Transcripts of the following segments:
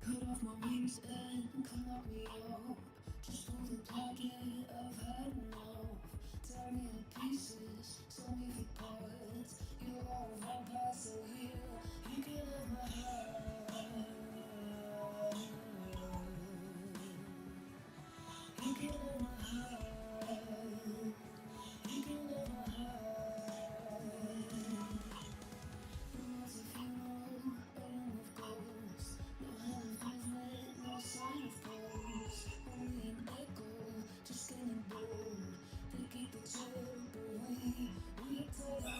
Cut off my wings and cut me off. Just pull the plug in, I've had enough. Tear me to pieces, sell me for parts. You are a vampire, so here you can have my heart. You can have my heart. You can have my heart. The walls of funeral, burning with ghosts. No hand of movement, no sign of pulse. Only an echo, just getting bored. They keep the turn, but we are tired.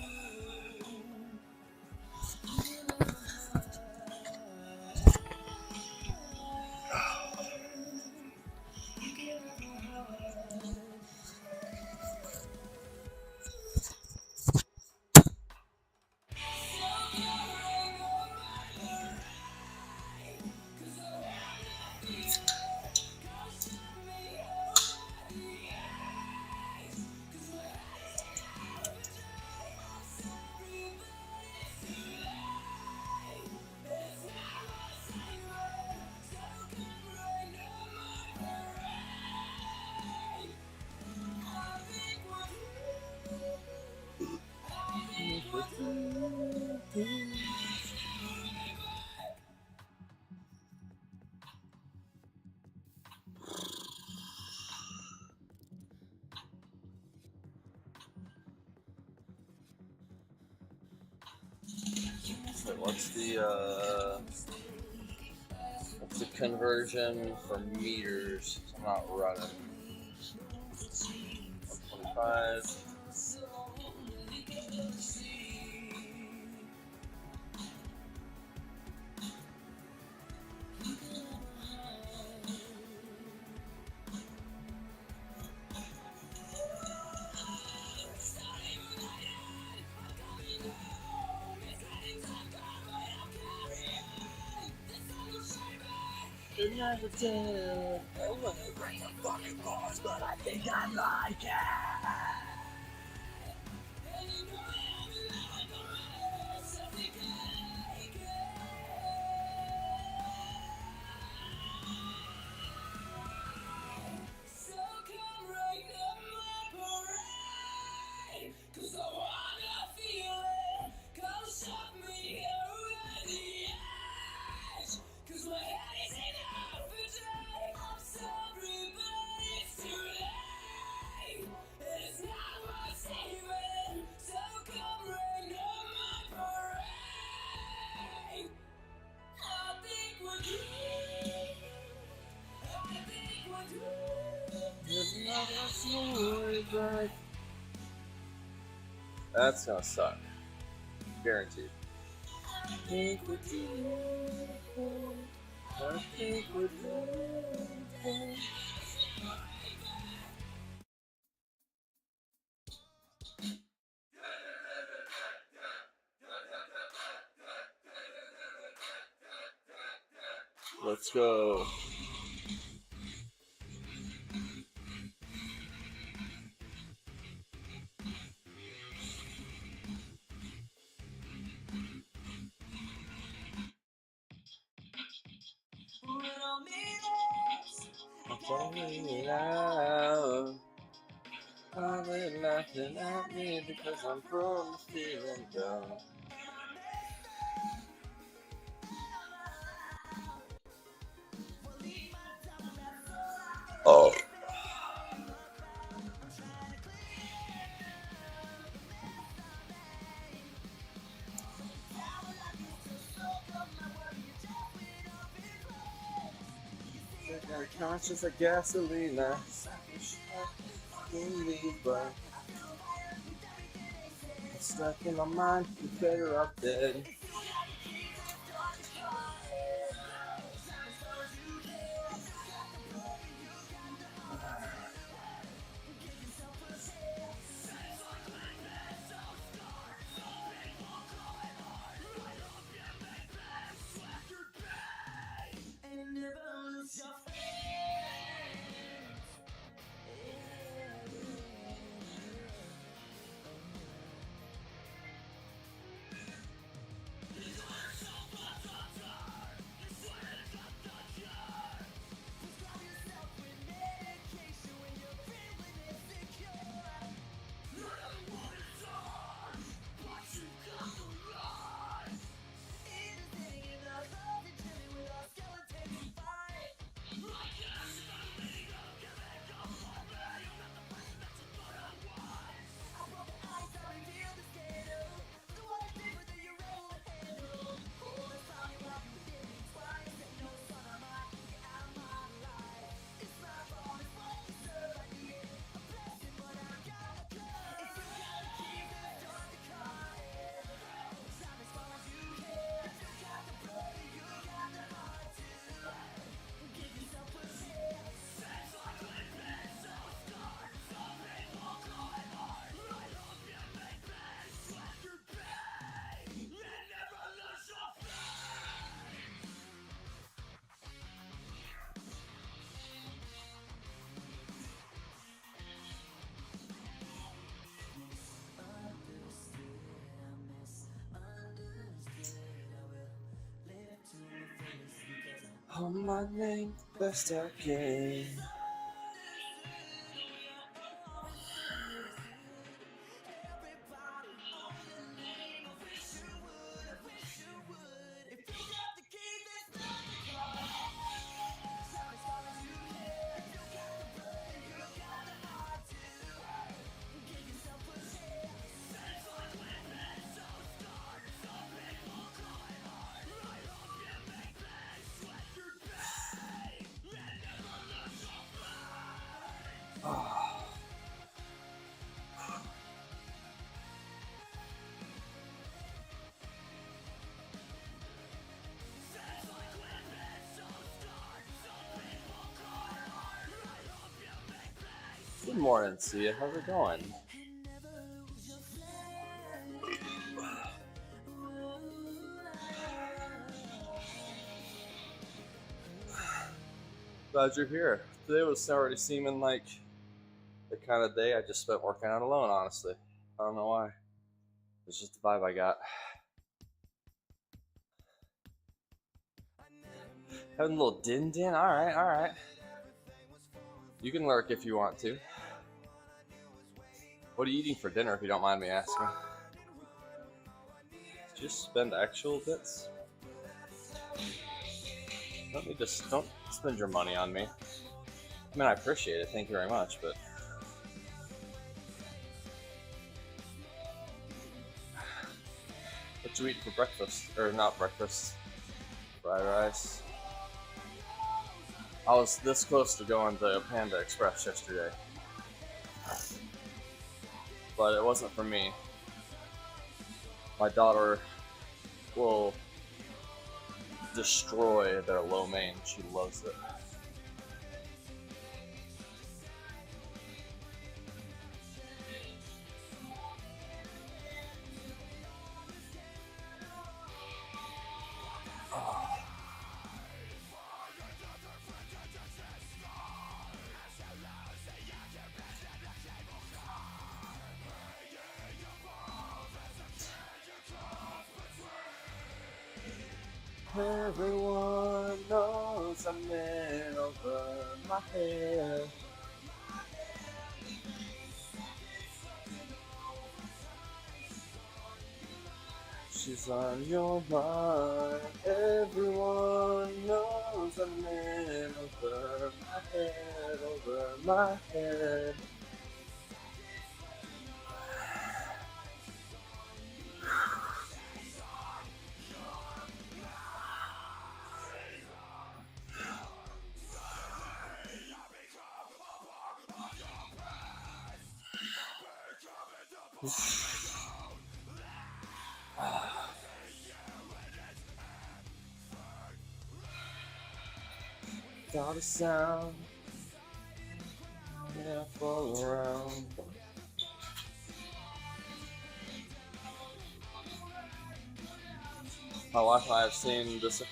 You can have my heart. You can have my heart. What's the conversion for meters? I'm not running. 125. Another day. I wanna break the fucking bars, but I think I like it. That's gonna suck. Guaranteed. Let's go. I'm falling out. Are they laughing at me because I'm prone to feeling down? Oh. Conscious of gasoline, I can leave, but it's stuck in my mind. You better off dead. Hold my name best I can. Good morning, Sia. How's it going? Glad you're here. Today was already seeming like the kind of day I just spent working out alone, honestly. I don't know why. It's just the vibe I got. Having a little din-din? Alright. You can lurk if you want to. What are you eating for dinner, if you don't mind me asking? Just spend actual bits? Don't spend your money on me. I mean, I appreciate it, thank you very much, but... What you eating for breakfast? Or not breakfast. Fried rice. I was this close to going to Panda Express yesterday. But it wasn't for me. My daughter will destroy their lo mein. She loves it. Everyone knows I'm in over my head. She's on your mind. Everyone knows I'm in over my head, over my head. Got a sound, yeah, fall around. My wife and I have seen this,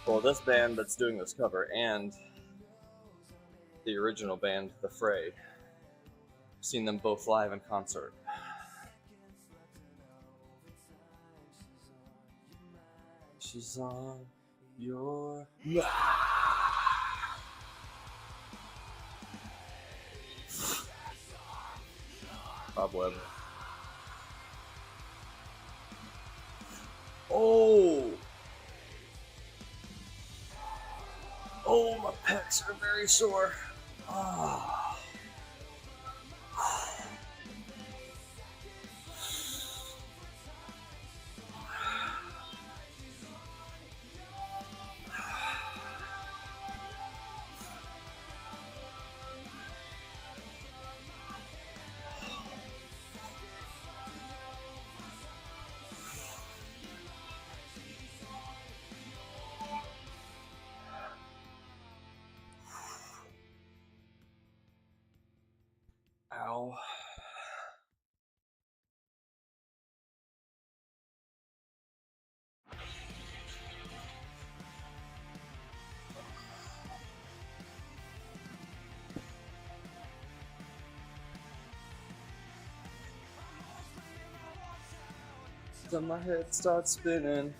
well, this band that's doing this cover and the original band, The Fray. Seen them both live in concert. She's on your Bob Webb. Oh! Oh, my pecs are very sore. Oh. Ow. Then my head starts spinning.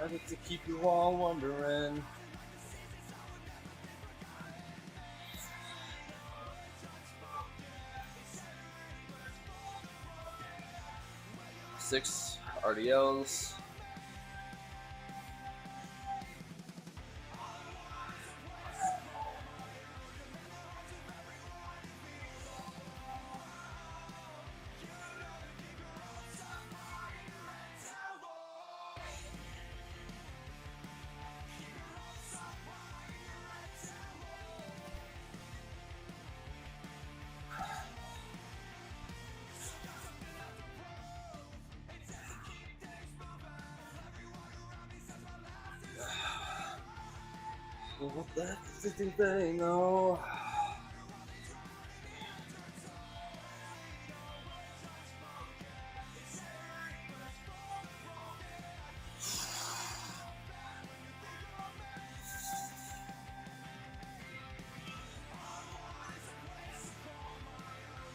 I get to keep you all wondering. Six RDLs. What the heck is this thing? Oh.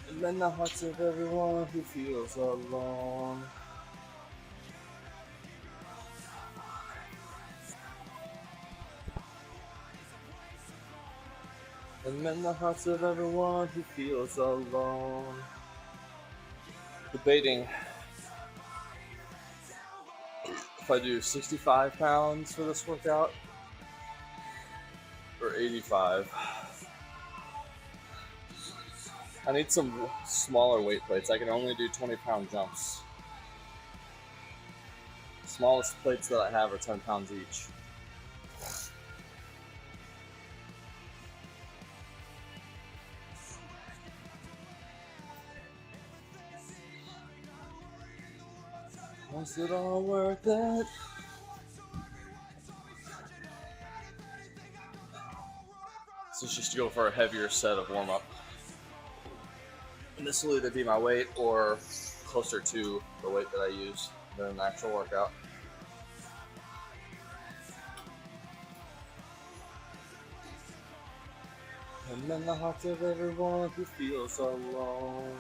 And then the hearts of everyone who feels alone. And mend the hearts of everyone who feels alone. Debating if I do 65 pounds for this workout or 85. I need some smaller weight plates. I can only do 20-pound jumps. Smallest plates that I have are 10 pounds each. Was it all worth it? So it's just to go for a heavier set of warm-up. And this will either be my weight or closer to the weight that I use than an actual workout. And in the hearts of everyone who feels alone.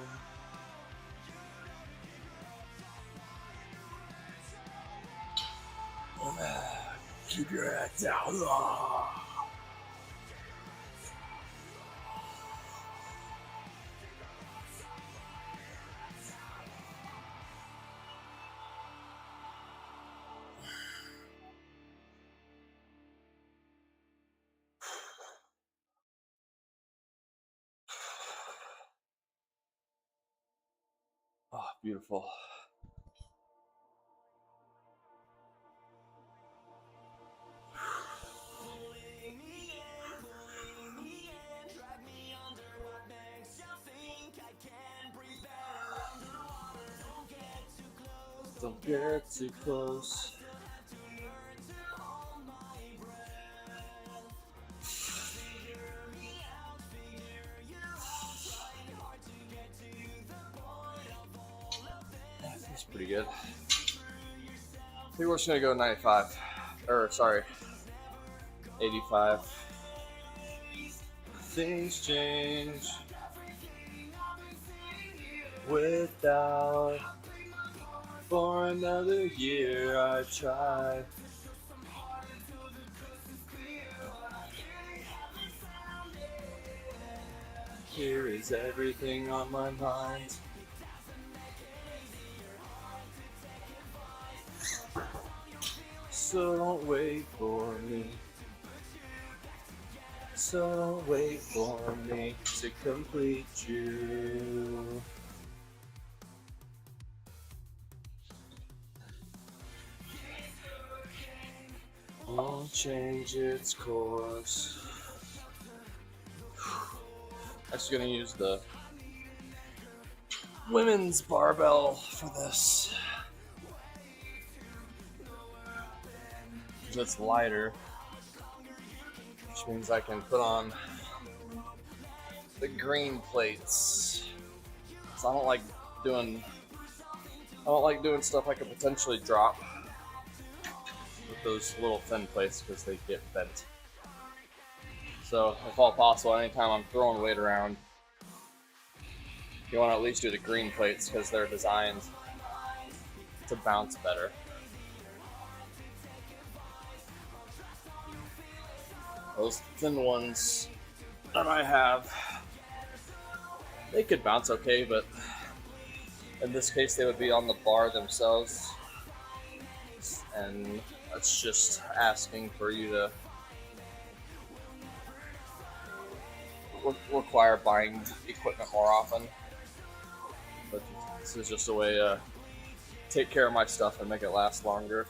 Keep your head down. Oh, beautiful. Don't get too close. That's pretty good. I think we're just gonna go 95. Or, sorry, 85. Things change without. For another year I try. Here is everything on my mind. So don't wait for me. So don't wait for me to complete you. Won't change its course. I'm just gonna use the women's barbell for this. It's lighter, which means I can put on the green plates. So I don't like doing stuff I could potentially drop with those little thin plates because they get bent. So if all possible, anytime I'm throwing weight around, you want to at least do the green plates because they're designed to bounce better. Those thin ones that I have, they could bounce okay, but in this case they would be on the bar themselves, and that's just asking for you to require buying equipment more often. But this is just a way to take care of my stuff and make it last longer.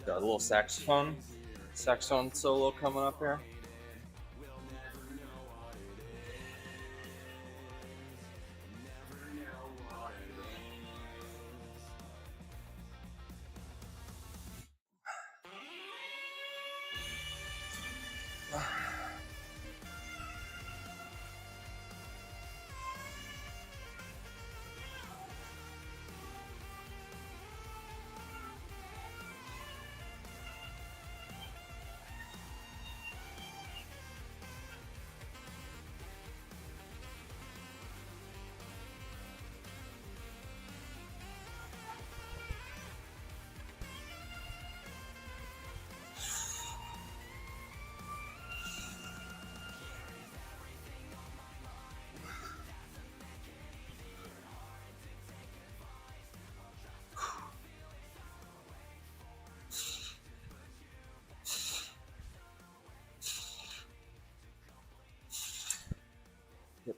Got a little saxophone solo coming up here.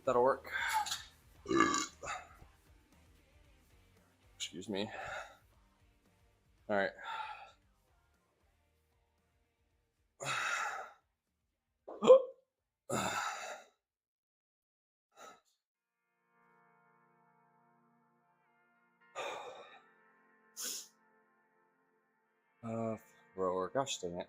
That'll work. Excuse me. All right. Rower, gosh dang it.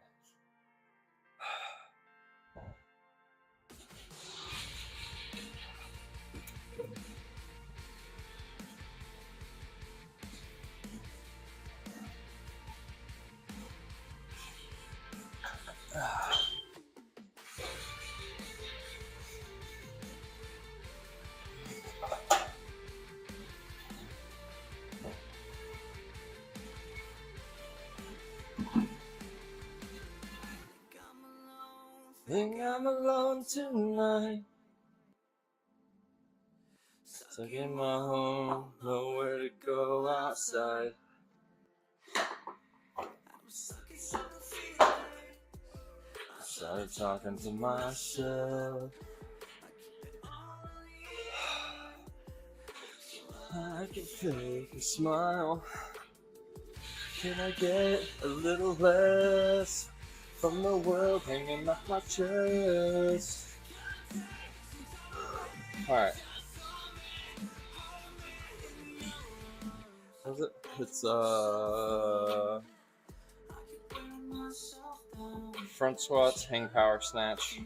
Think I'm alone tonight. Stuck in my home, nowhere to go outside. Started talking to myself. I can fake a smile. Can I get a little less from the world hanging off my chest? Alright. How's it? It's front squats, hang power snatch.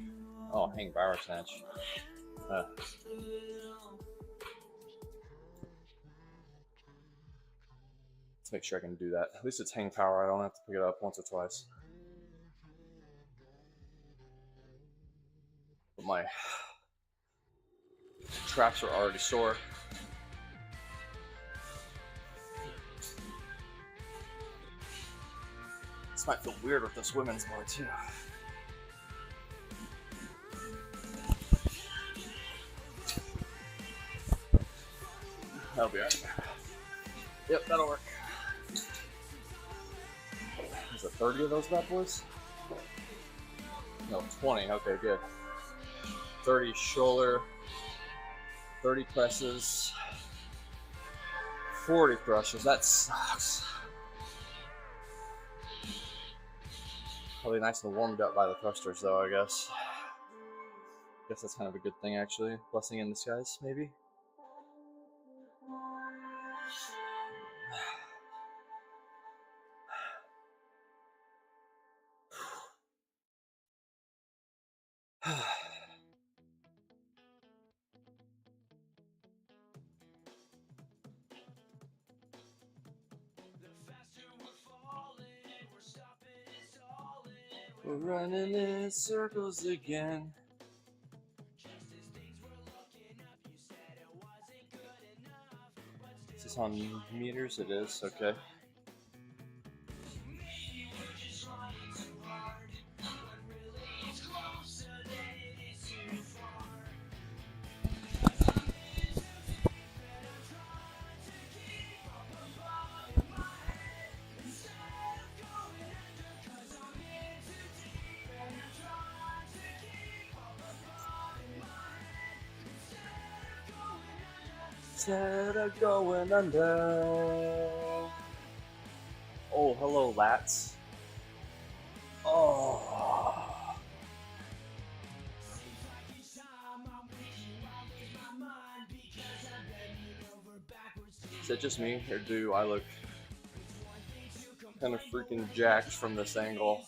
Oh, hang power snatch. Let's make sure I can do that. At least it's hang power. I don't have to pick it up once or twice. But my traps are already sore. This might feel weird with this women's bar too. That'll be alright. Yep, that'll work. Is it 30 of those bad boys? No, 20. Okay, good. 30 shoulder, 30 presses, 40 thrusters. That sucks. Probably nice and warmed up by the thrusters, though, I guess. Guess that's kind of a good thing, actually. Blessing in disguise, maybe. We're running in circles again. Is this on meters? It is, okay. Instead of going under. Oh, hello, lats. Oh. Is that just me, or do I look kind of freaking jacked from this angle?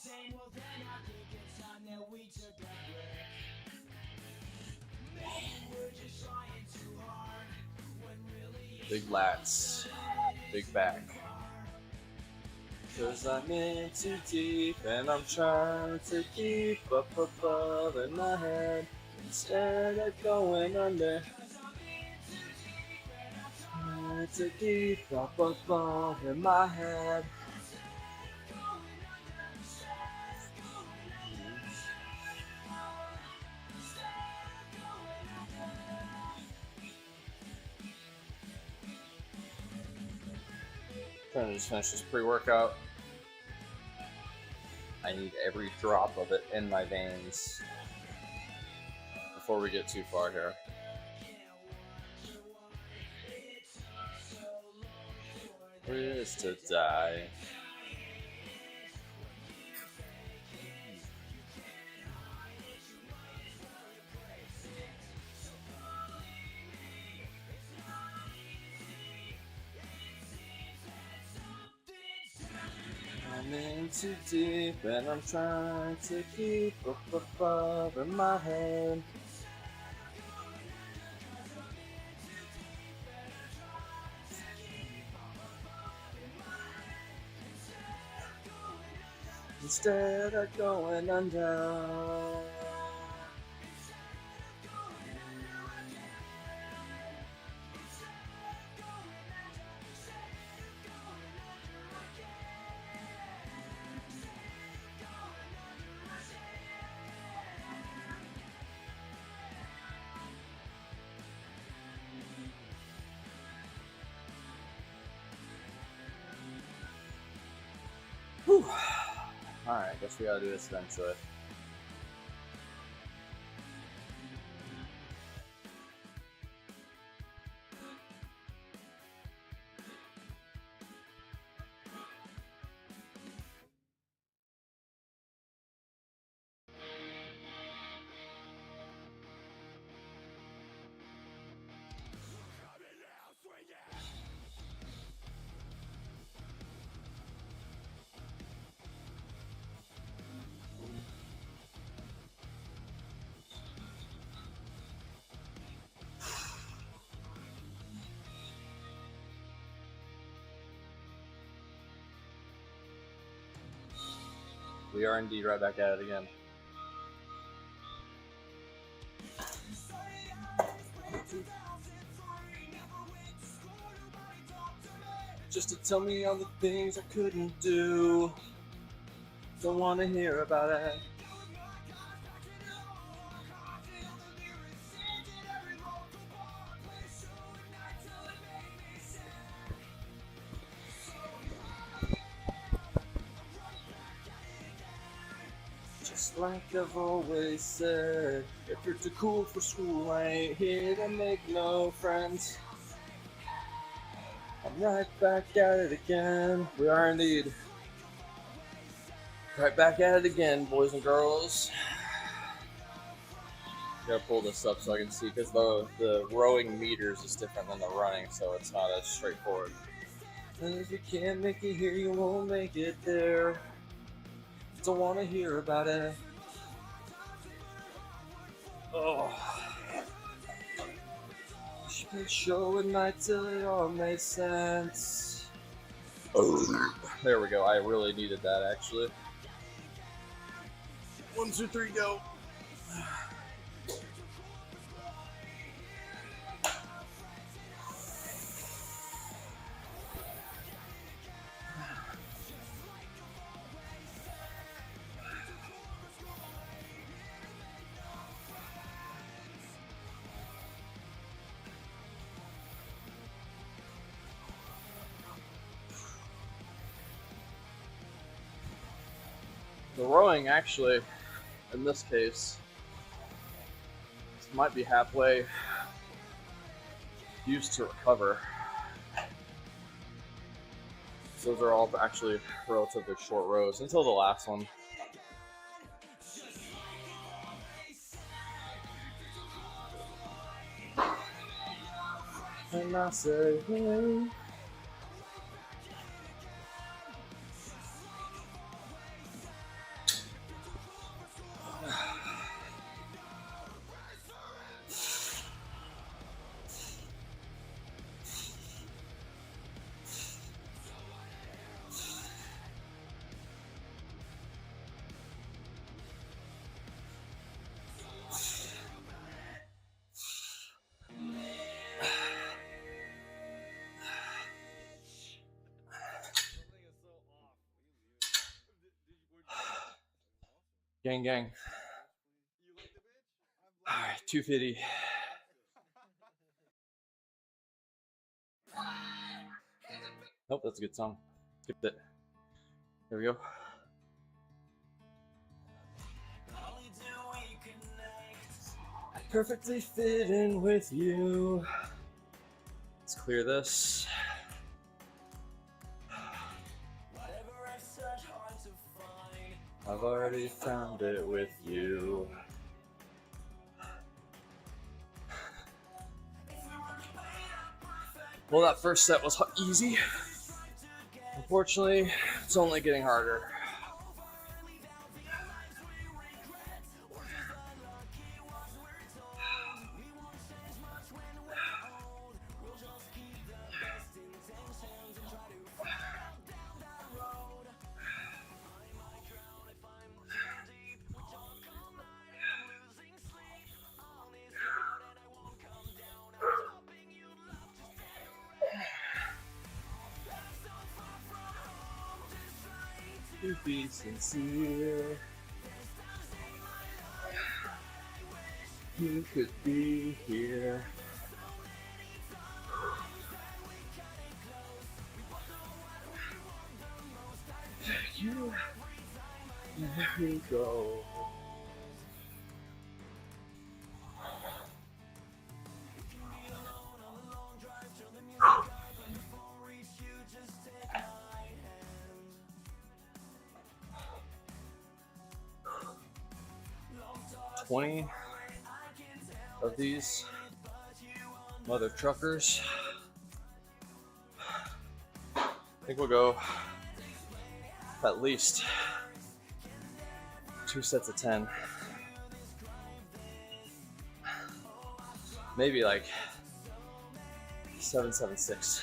Big lats, big back. Cause I'm in too deep and I'm trying to keep up above in my head instead of going under. Trying to keep up above in my head. Trying to just finish this pre-workout. I need every drop of it in my veins before we get too far here. is to die. I'm in too deep and I'm trying to keep up above in my head. Instead of going under. Whew. Alright, guess we gotta do this eventually. We are indeed right back at it again. Just to tell me all the things I couldn't do. Don't want to hear about it. Just like I've always said, if you're too cool for school, I ain't here to make no friends. I'm right back at it again. We are indeed. Right back at it again, boys and girls. Gotta pull this up so I can see, because the rowing meters is different than the running, so it's not as straightforward. And if you can't make it here, you won't make it there. Don't want to hear about it. Oh. Show at night till it all made sense. Oh. There we go. I really needed that, actually. 1, 2, 3, go. The rowing, actually, in this case, might be halfway used to recover. So those are all actually relatively short rows until the last one. And I say, hey. Gang, gang. All right, 250. Nope, that's a good song. Skipped it. There we go. Perfectly fit in with you. Let's clear this. I've already found it with you. Well, that first set was easy. Unfortunately, it's only getting harder. To be sincere, you could be here. You, there we go. $20 of these mother truckers. I think we'll go at least 2 sets of 10. Maybe like 7, 7, 6.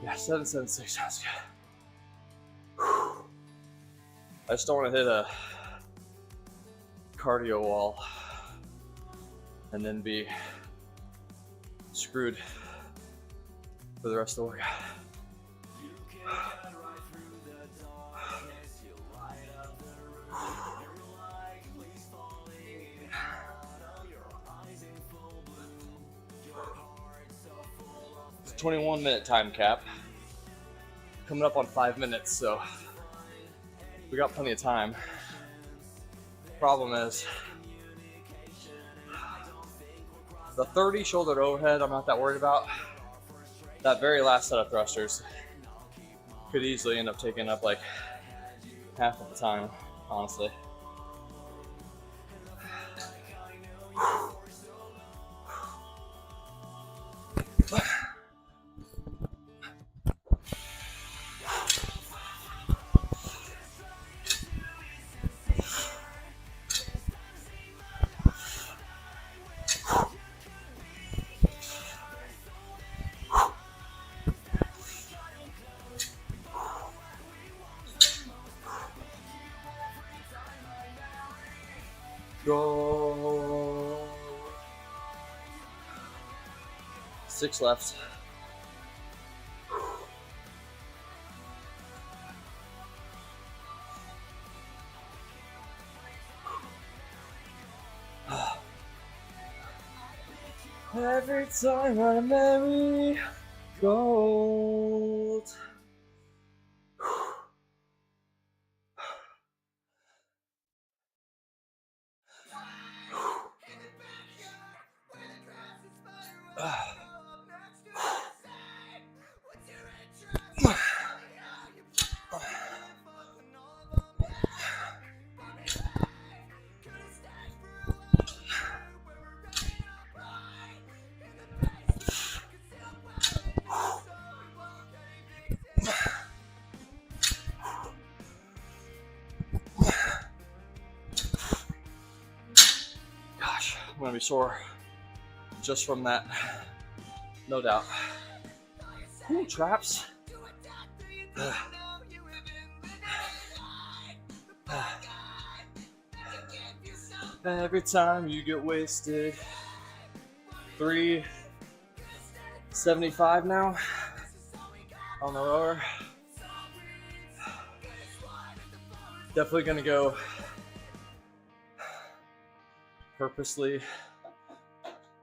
Yeah, 7, 7, 6 sounds good. Whew. I just don't want to hit a cardio wall and then be screwed for the rest of the workout. It's a 21-minute time cap. Coming up on 5 minutes, so we got plenty of time. Problem is, the 30 shoulder to overhead I'm not that worried about. That very last set of thrusters could easily end up taking up like half of the time, honestly. Go. 6 left. Every time I marry gold. Gosh, I'm gonna be sore just from that, no doubt. Ooh, traps. Every time you get wasted. 375 now on the rower. Definitely gonna go purposely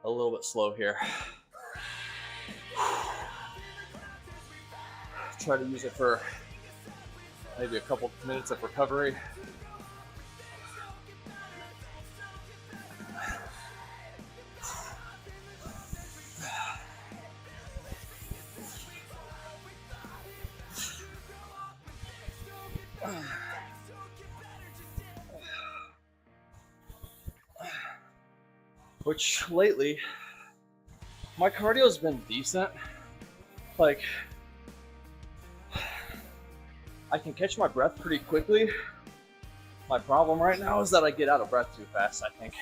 a little bit slow here. Try to use it for maybe a couple minutes of recovery. Which lately, my cardio's been decent. Like, I can catch my breath pretty quickly. My problem right now is that I get out of breath too fast, I think.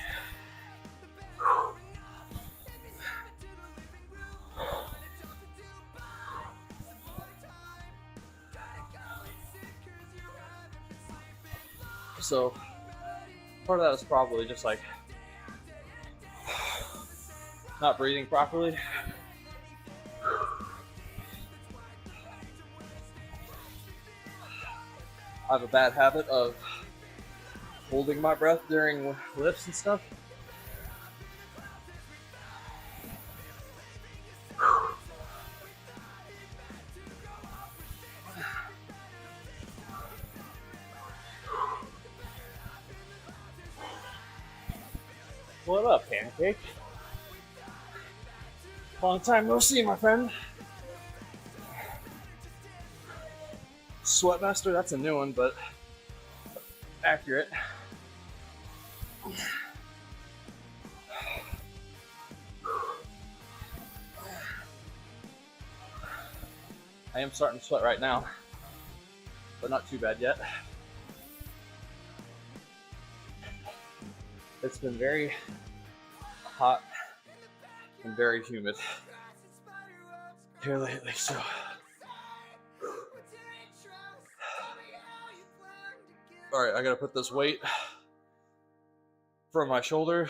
So, part of that is probably just like not breathing properly. I have a bad habit of holding my breath during lifts and stuff. What up, Pancake? Long time no see, my friend. Sweatmaster, that's a new one, but accurate. I am starting to sweat right now, but not too bad yet. It's been very hot and very humid here lately, so alright, I gotta put this weight from my shoulder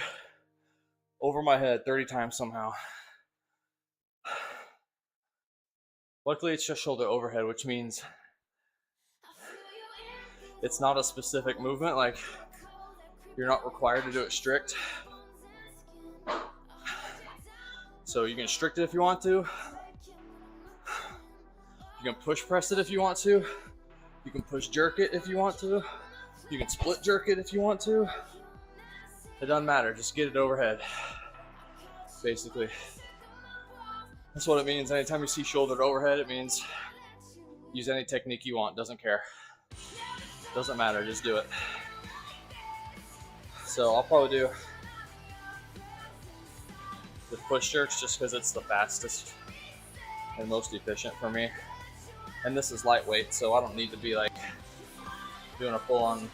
over my head 30 times somehow. Luckily, it's just shoulder overhead, which means it's not a specific movement. Like, you're not required to do it strict. So you can strict it if you want to. You can push press it if you want to. You can push jerk it if you want to. You can split jerk it if you want to. It doesn't matter, just get it overhead. Basically. That's what it means. Anytime you see shoulder to overhead, it means use any technique you want, doesn't care. Doesn't matter, just do it. So I'll probably do the push jerks just because it's the fastest and most efficient for me. And this is lightweight, so I don't need to be like doing a full-on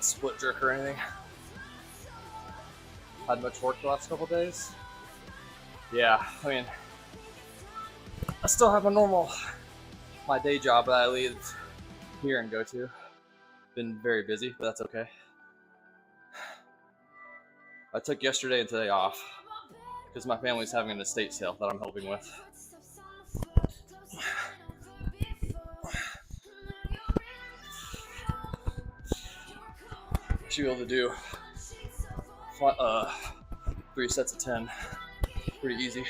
split jerk or anything. Had much work the last couple days. Yeah, I mean, I still have my day job that I leave here and go to. Been very busy, but that's okay. I took yesterday and today off because my family's having an estate sale that I'm helping with. Should be able to do 3 sets of 10. Pretty easy.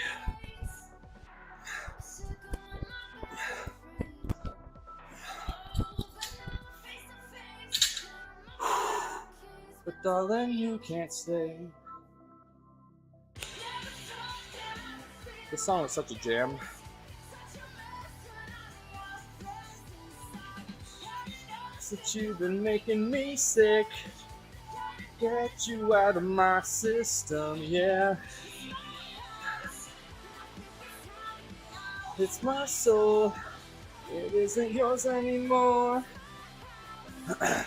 But darling, you can't stay. This song is such a jam. Since you've been making me sick, get you out of my system, yeah. It's my soul, it isn't yours anymore. I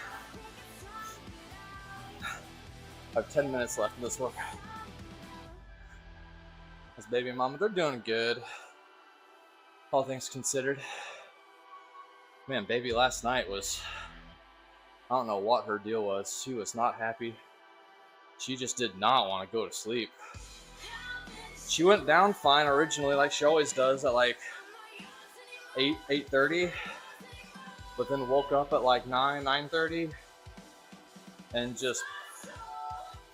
have 10 minutes left in this work. This baby mama, they're doing good. All things considered. Man, baby last night was, I don't know what her deal was. She was not happy. She just did not want to go to sleep. She went down fine originally, like she always does, at like 8:30. but then woke up at like 9:30, and just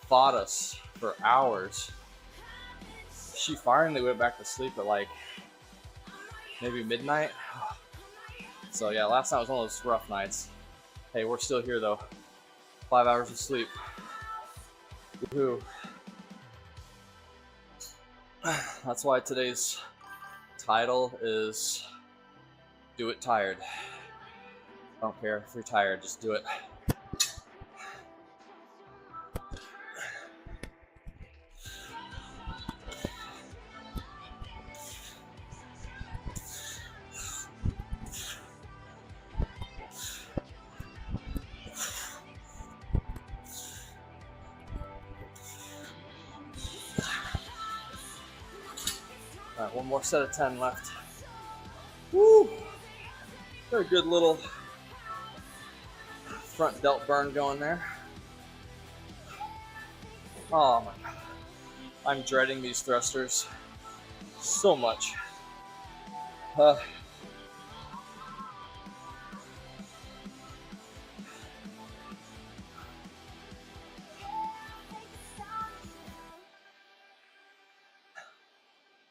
fought us for hours. She finally went back to sleep at like maybe midnight. So yeah, last night was one of those rough nights. Hey, we're still here though. 5 hours of sleep. Woohoo. That's why today's title is Do It Tired. I don't care if you're tired, just do it. All right, one more set of 10 left. Woo! Got a good little front delt burn going there. Oh my god. I'm dreading these thrusters so much.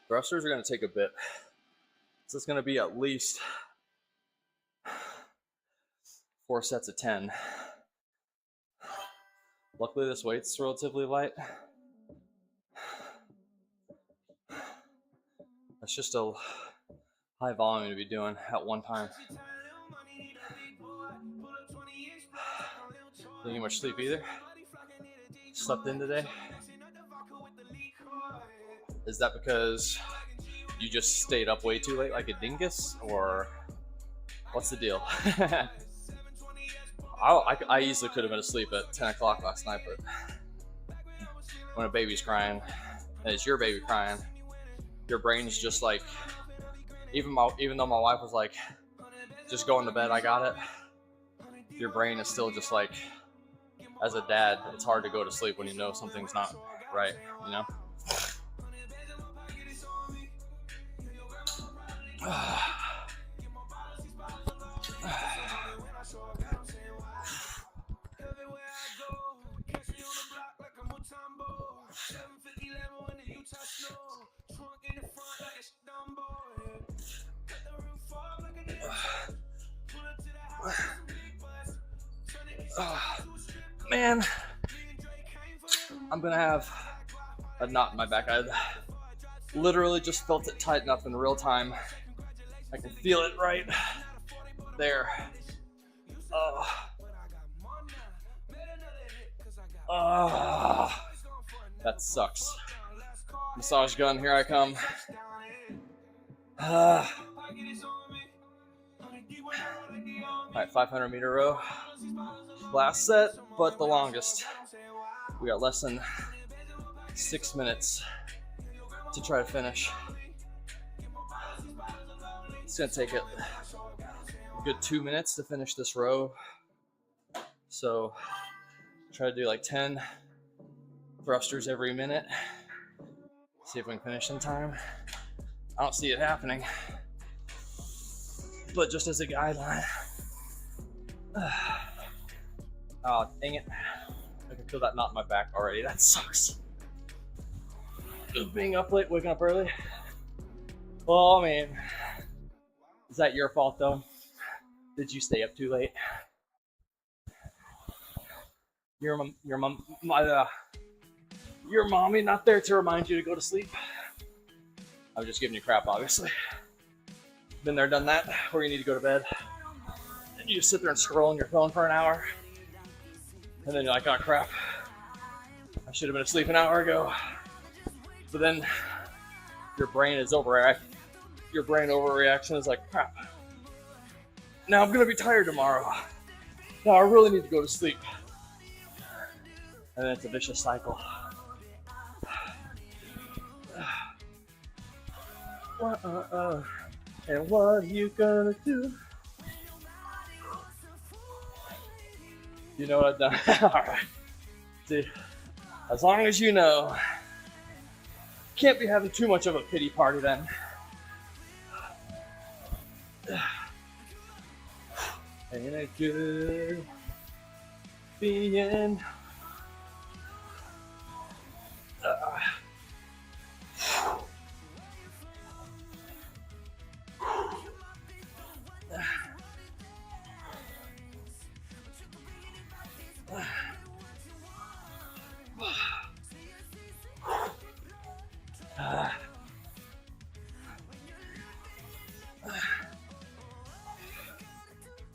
Thrusters are going to take a bit. So it's going to be at least 4 sets of 10. Luckily, this weight's relatively light. That's just a high volume to be doing at one time. Didn't get much sleep either. Slept in today. Is that because you just stayed up way too late like a dingus, or what's the deal? I easily could have been asleep at 10 o'clock last night, but when a baby's crying, and it's your baby crying, your brain's just like, even though my wife was like, just go into bed, I got it, your brain is still just like, as a dad, it's hard to go to sleep when you know something's not right, you know? Man, I'm gonna have a knot in my back. I literally just felt it tighten up in real time. I can feel it right there. That sucks. Massage gun, here I come. Alright, 500 meter row. Last set, but the longest. We got less than 6 minutes to try to finish. It's gonna take it a good 2 minutes to finish this row. So try to do like 10 thrusters every minute. See if we can finish in time. I don't see it happening, but just as a guideline. Oh, dang it. I can feel that knot in my back already. That sucks. Being up late, waking up early. Oh man. Is that your fault though? Did you stay up too late? Your mommy not there to remind you to go to sleep? I'm just giving you crap, obviously. Been there, done that, where you need to go to bed. And you just sit there and scroll on your phone for an hour. And then you're like, oh crap. I should have been asleep an hour ago. But then your brain is overreacting. Your brain overreaction is like, crap. Now I'm gonna be tired tomorrow. Now I really need to go to sleep. And then it's a vicious cycle. And what are you gonna do? You know what I've done? Alright. See, as long as you know, can't be having too much of a pity party then. Ain't it good being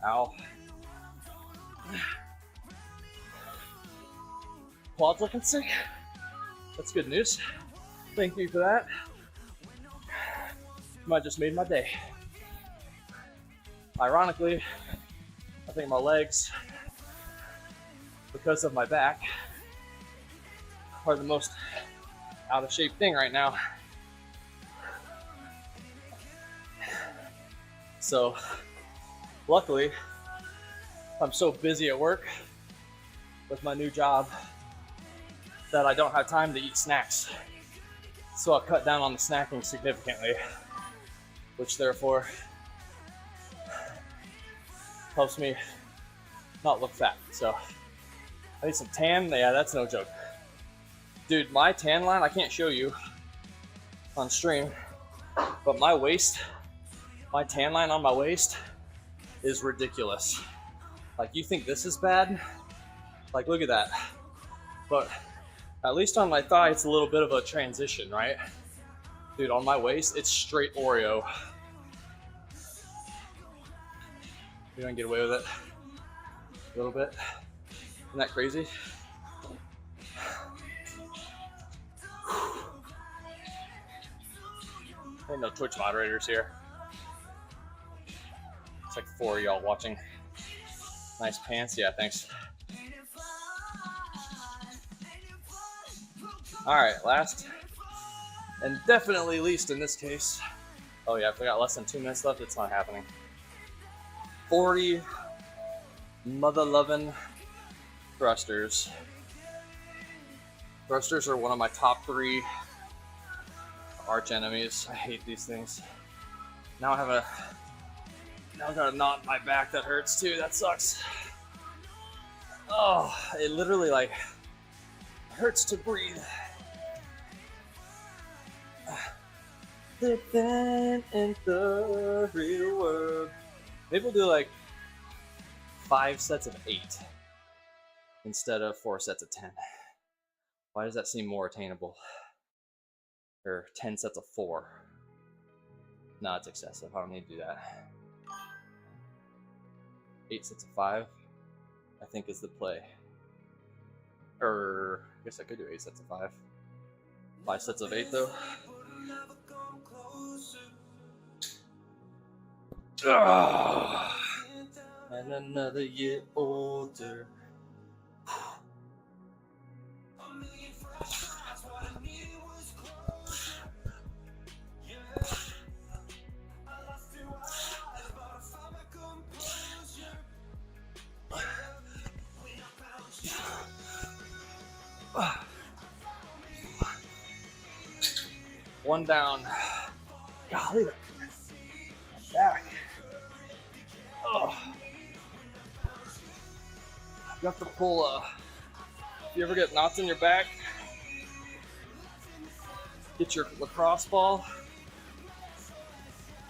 ow. Quad's looking sick. That's good news. Thank you for that. Might just made my day. Ironically, I think my legs, because of my back, are the most out of shape thing right now. So, luckily, I'm so busy at work with my new job that I don't have time to eat snacks. So I'll cut down on the snacking significantly, which therefore helps me not look fat. So I need some tan. Yeah, that's no joke. Dude, my tan line, I can't show you on stream, but my waist, my tan line on my waist is ridiculous. Like, you think this is bad? Like, look at that. But at least on my thigh, it's a little bit of a transition, right? Dude, on my waist, it's straight Oreo. You don't get away with it a little bit. Isn't that crazy? Ain't no Twitch moderators here. It's like 4 of y'all watching. Nice pants, yeah, thanks. All right, last and definitely least in this case. Oh yeah, if we got less than 2 minutes left, it's not happening. 40 mother-loving thrusters. Thrusters are one of my top 3 arch enemies. I hate these things. Now I've got a knot in my back that hurts too. That sucks. Oh, it literally like hurts to breathe. Living in the real world. Maybe we'll do like 5 sets of 8 instead of 4 sets of 10. Why does that seem more attainable? Or 10 sets of 4. No, it's excessive. I don't need to do that. 8 sets of 5, I think, is the play. Or I guess I could do 8 sets of 5. 5 sets of 8 though. And another year older. One down. Golly, back. Oh. You have to pull if you ever get knots in your back, get your lacrosse ball.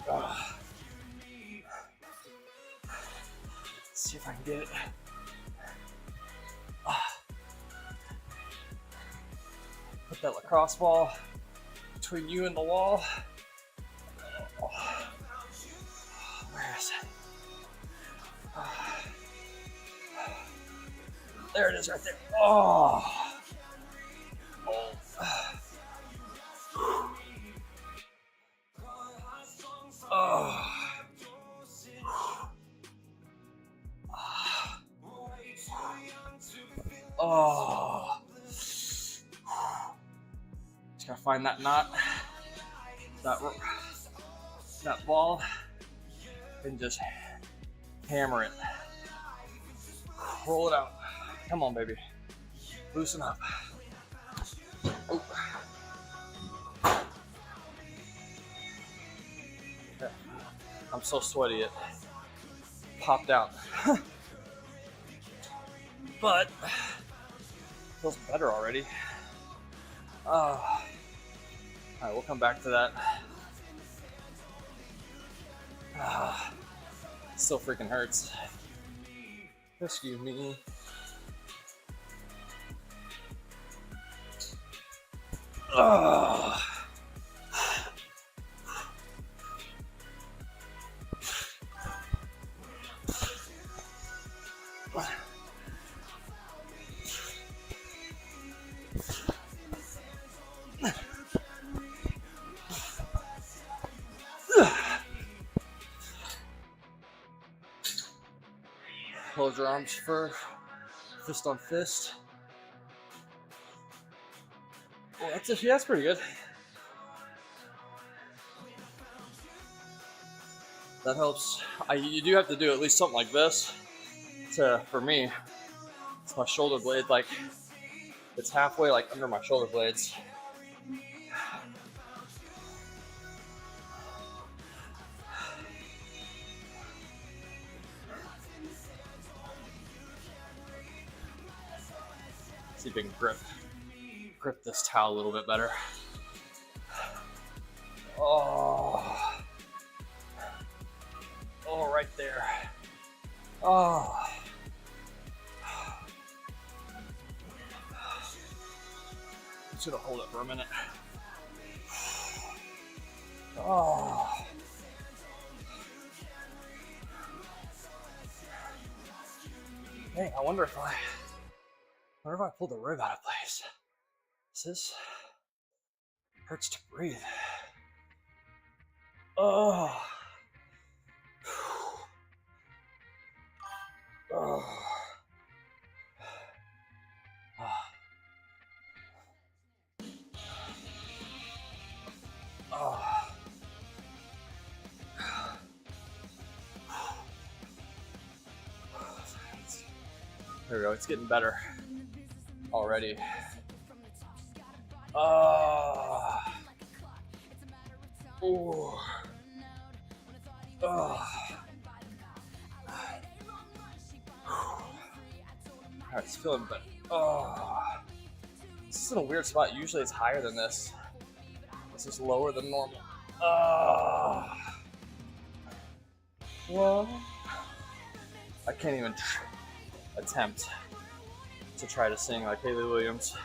Let's see if I can get it. Put that lacrosse ball between you and the wall. Where is it? There it is right there. Oh. Oh. Oh. Just gotta find that knot, that ball, and just hammer it. Roll it out. Come on, baby. Loosen up. Oh. I'm so sweaty. popped out. But feels better already. Alright, we'll come back to that. Still freaking hurts. Excuse me. Close your arms for fist on fist. Well, that's pretty good. That helps. You do have to do at least something like this. For me, it's my shoulder blade. Like it's halfway like under my shoulder blades. See if you can grip this towel a little bit better. Oh, right there. Oh. I'm just gonna hold it for a minute. Oh. Dang, I wonder if I pulled the rib out of place. This hurts to breathe. Oh. Oh. Oh. There we go, it's getting better already. Oh. Oh. Oh. Alright, it's feeling better. Oh. This is in a weird spot. Usually it's higher than this. This is lower than normal. Oh. Well, I can't even attempt to try to sing like Hayley Williams.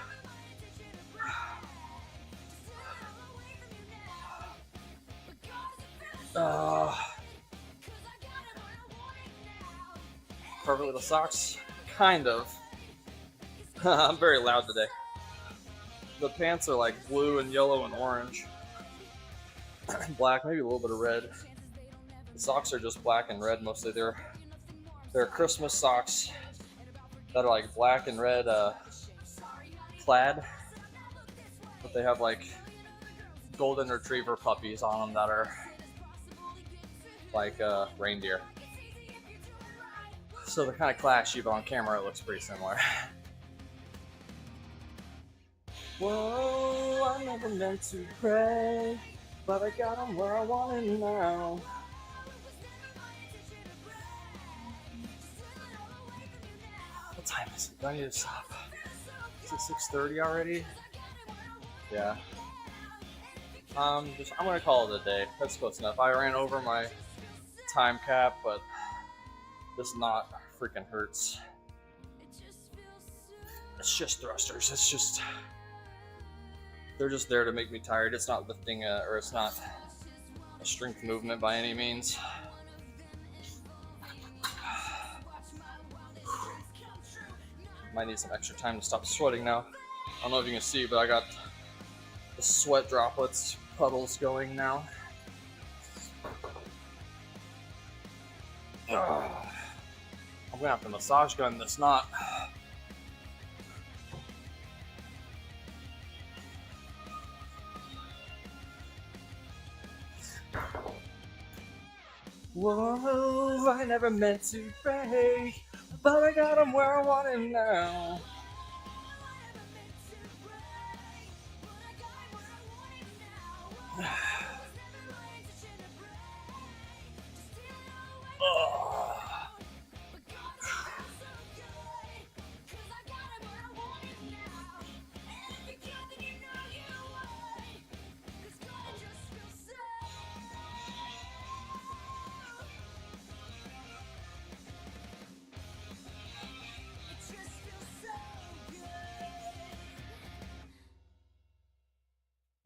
Perfect little socks, kind of. I'm very loud today. The pants are like blue and yellow and orange. Black, maybe a little bit of red. The socks are just black and red mostly. They're Christmas socks that are like black and red plaid, but they have like golden retriever puppies on them that are like reindeer. So they're kind of clashy, but on camera it looks pretty similar. Whoa, I never meant to pray, but I got them where I want it now. What time is it? Do I need to stop? Is it 6:30 already? Yeah. I'm gonna call it a day. That's close enough. I ran over my time cap, but this knot freaking hurts. It's just thrusters. They're just there to make me tired. It's not lifting or it's not a strength movement by any means. Might need some extra time to stop sweating now. I don't know if you can see, but I got the sweat droplets, puddles going now. I'm gonna have to massage gun this knot. Whoa, I never meant to break, but I got them where I want them now.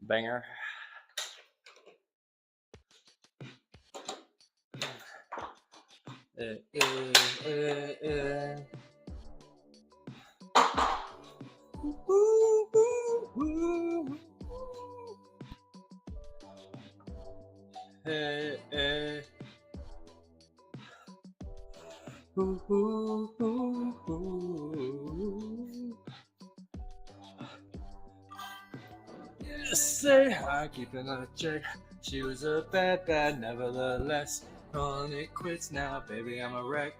Banger. Hey, hey. Say hi, keeping a check. She was a bad, nevertheless. Calling it quits now, baby, I'm a wreck.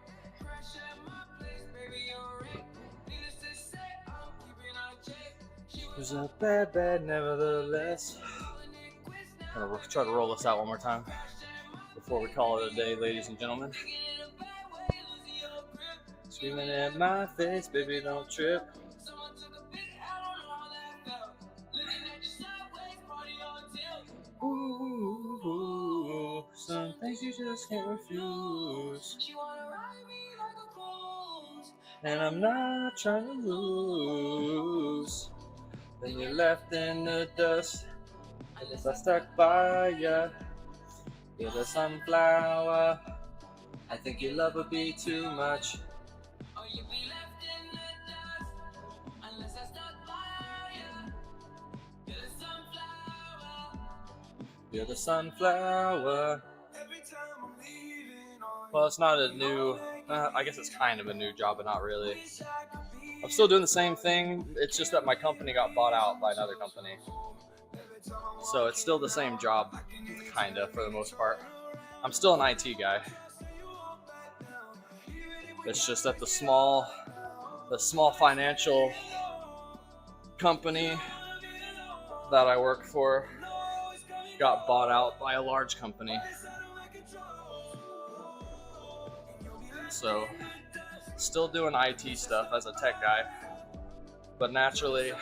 She was a bad, nevertheless. I'm gonna try to roll this out one more time before we call it a day, ladies and gentlemen. Screaming at my face, baby, don't trip. Ooh, some things you just can't refuse. And I'm not trying to lose. Then you're left in the dust. I guess I stuck by ya. You're the sunflower. I think your love would be too much. You're the sunflower. Well, it's not a new, I guess it's kind of a new job, but not really. I'm still doing the same thing. It's just that my company got bought out by another company. So it's still the same job, kind of, for the most part. I'm still an IT guy. It's just that the small financial company that I work for got bought out by a large company. So, still doing IT stuff as a tech guy, but naturally,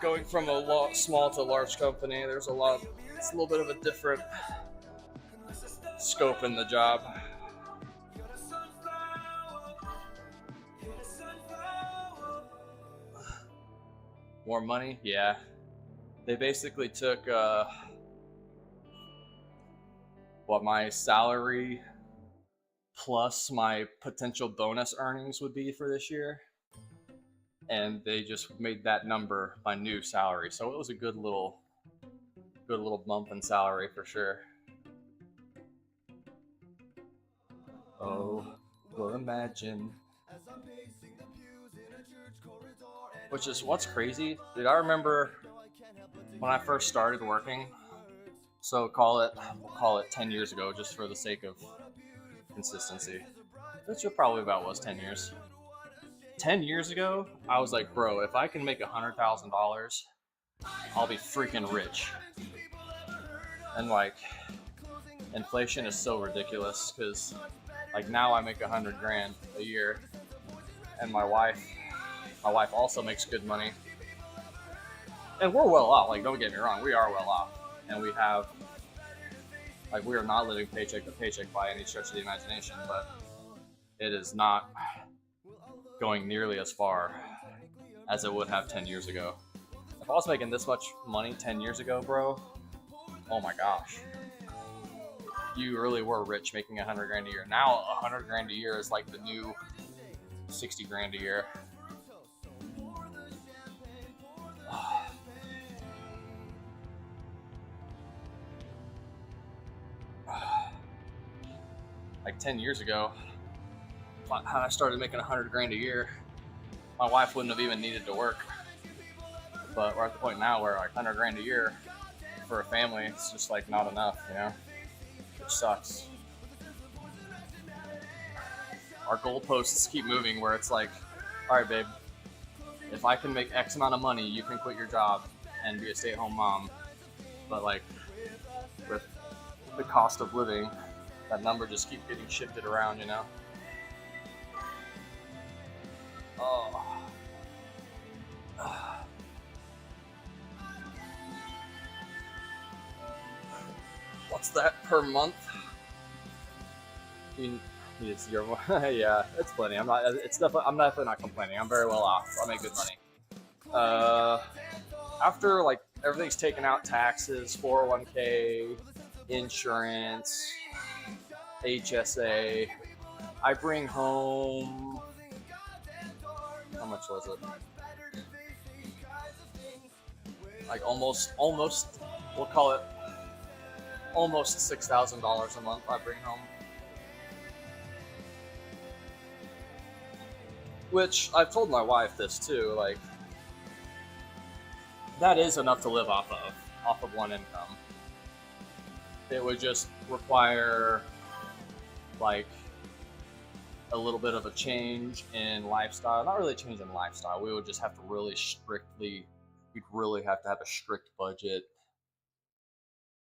going from a small to large company, it's a little bit of a different scope in the job. More money? Yeah. They basically took what my salary plus my potential bonus earnings would be for this year, and they just made that number my new salary. So it was a good little bump in salary for sure. Oh, well, imagine. Which is what's crazy, dude. I remember when I first started working. So we'll call it 10 years ago, just for the sake of consistency. Which probably about was 10 years. 10 years ago, I was like, bro, if I can make $100,000, I'll be freaking rich. And like, inflation is so ridiculous because like now I make 100 grand a year, and my wife also makes good money, and we're well off. Like, don't get me wrong, we are well off, and we have, like, we are not living paycheck to paycheck by any stretch of the imagination, but it is not going nearly as far as it would have 10 years ago. If I was making this much money 10 years ago, bro, oh my gosh, you really were rich making 100 grand a year. Now 100 grand a year is like the new 60 grand a year. Like 10 years ago, how I started making 100 grand a year, my wife wouldn't have even needed to work. But we're at the point now where like 100 grand a year for a family, it's just like not enough, you know, which sucks. Our goalposts keep moving where it's like, all right, babe, if I can make X amount of money, you can quit your job and be a stay-at-home mom. But like with the cost of living, that number just keeps getting shifted around, you know? Oh. What's that per month? It's your yeah, it's plenty. I'm definitely not complaining. I'm very well off. I make good money. after like everything's taken out, taxes, 401k, insurance, HSA, I bring home, how much was it? Like almost, we'll call it almost $6,000 a month I bring home. Which I've told my wife this too, like, that is enough to live off of one income. It would just require like a little bit of a change in lifestyle. Not really a change in lifestyle. We would just have to we'd really have to have a strict budget,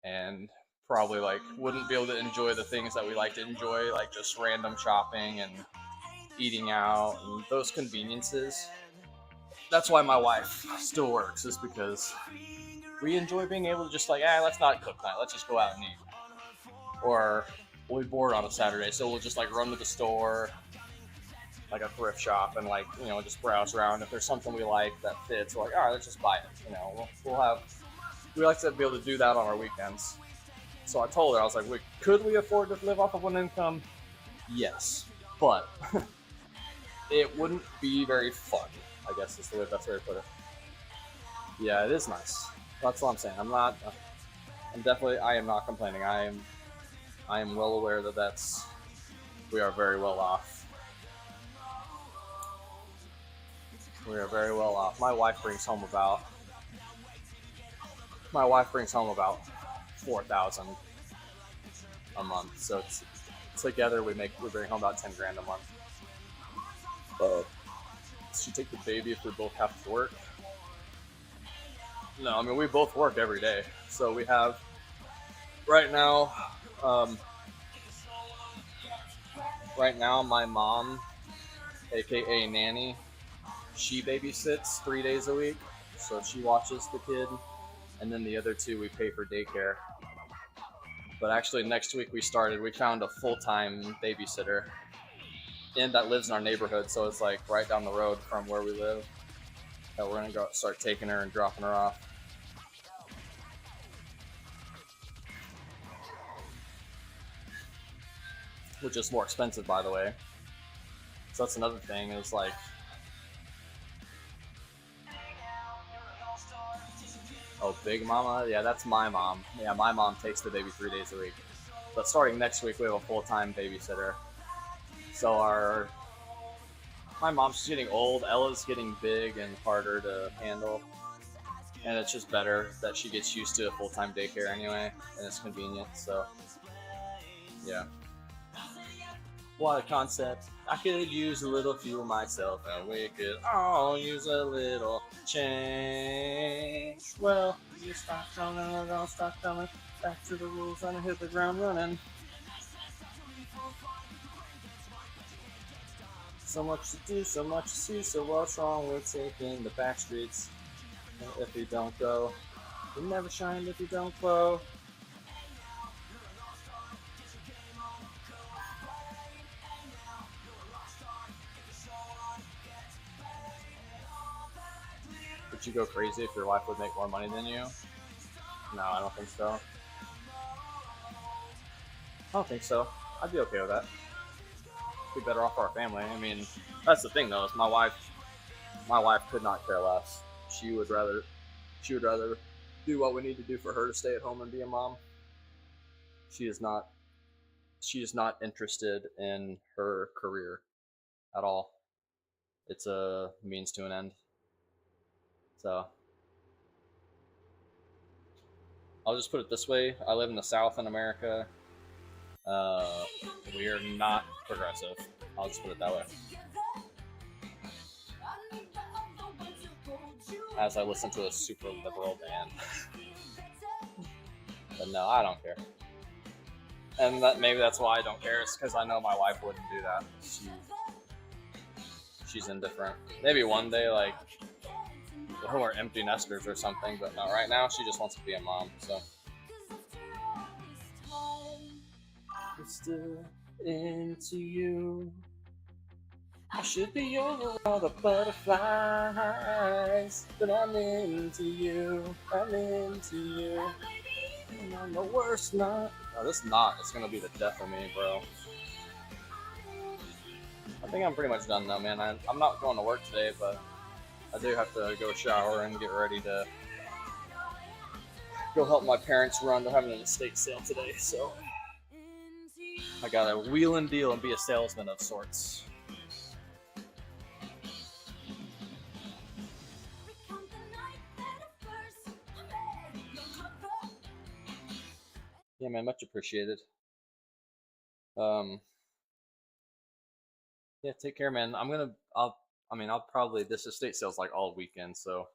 and probably like wouldn't be able to enjoy the things that we like to enjoy, like just random shopping and eating out and those conveniences. That's why my wife still works, is because we enjoy being able to just like, let's not cook tonight, let's just go out and eat. Or we'll be bored on a Saturday, so we'll just like run to the store, like a thrift shop, and like, you know, just browse around. If there's something we like that fits, we're like, all right, let's just buy it. You know, we like to be able to do that on our weekends. So I told her, I was like, could we afford to live off of one income? Yes, but it wouldn't be very fun, I guess is the best way to put it. Yeah, it is nice. That's what I'm saying. I am not complaining. I am well aware that we are very well off. We are very well off. My wife brings home about $4,000 a month. So together we bring home about 10 grand a month. She take the baby if we both have to work? No, I mean, we both work every day. So we have, right now, my mom, aka Nanny, she babysits 3 days a week. So she watches the kid, and then the other 2 we pay for daycare. But actually next week we found a full-time babysitter, and that lives in our neighborhood, so it's like right down the road from where we live, that we're gonna go start taking her and dropping her off. Which is more expensive, by the way. So that's another thing, is like, oh, Big Mama? Yeah, that's my mom. Yeah, my mom takes the baby 3 days a week. But starting next week, we have a full-time babysitter. So my mom's getting old, Ella's getting big and harder to handle, and it's just better that she gets used to a full-time daycare anyway, and it's convenient. So yeah, what a concept. I could use a little fuel myself, and we could all use a little change. Well, you stop coming, we're gonna stop coming. Back to the rules, and hit the ground running. So much to do, so much to see, so what's wrong with taking the back streets? If you don't go, you never shine if you don't glow. Would you go crazy if your wife would make more money than you? No, I don't think so. I don't think so. I'd be okay with that. Be better off for our family. I mean, that's the thing though, is my wife could not care less. She would rather do what we need to do for her to stay at home and be a mom. She is not interested in her career at all. It's a means to an end. So I'll just put it this way, I live in the South in America. We are not progressive. I'll just put it that way. As I listen to a super liberal band. But no, I don't care. And maybe that's why I don't care, is because I know my wife wouldn't do that. She's indifferent. Maybe one day, like, we're empty nesters or something, but no, right now she just wants to be a mom, so. Still into you. I should be over all the butterflies, but I'm into you. I'm into you. And on the worst night. Oh, this knot is gonna be the death of me, bro. I think I'm pretty much done though, man. I'm not going to work today, but I do have to go shower and get ready to go help my parents run. They're having an estate sale today, so I gotta wheel and deal and be a salesman of sorts. Yeah, man, much appreciated. Yeah, take care, man. I'll probably, this estate sale's like all weekend, so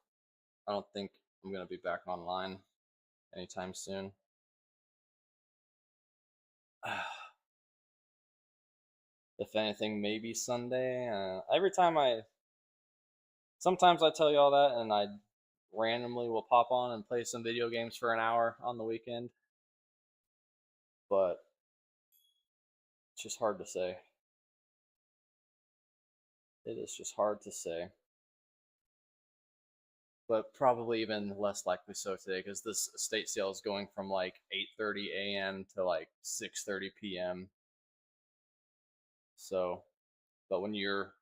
I don't think I'm gonna be back online anytime soon. If anything, maybe Sunday. Sometimes I tell you all that, and I randomly will pop on and play some video games for an hour on the weekend, but it's just hard to say. It is just hard to say. But probably even less likely so today because this estate sale is going from like 8:30 a.m. to like 6:30 p.m. So, but when you're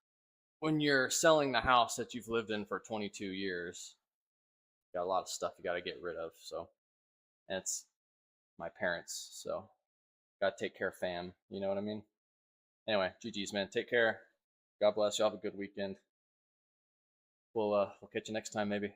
selling the house that you've lived in for 22 years, you got a lot of stuff you got to get rid of. So, and it's my parents, so got to take care of fam. You know what I mean? Anyway, GG's, man. Take care. God bless you. Have a good weekend. We'll catch you next time, maybe.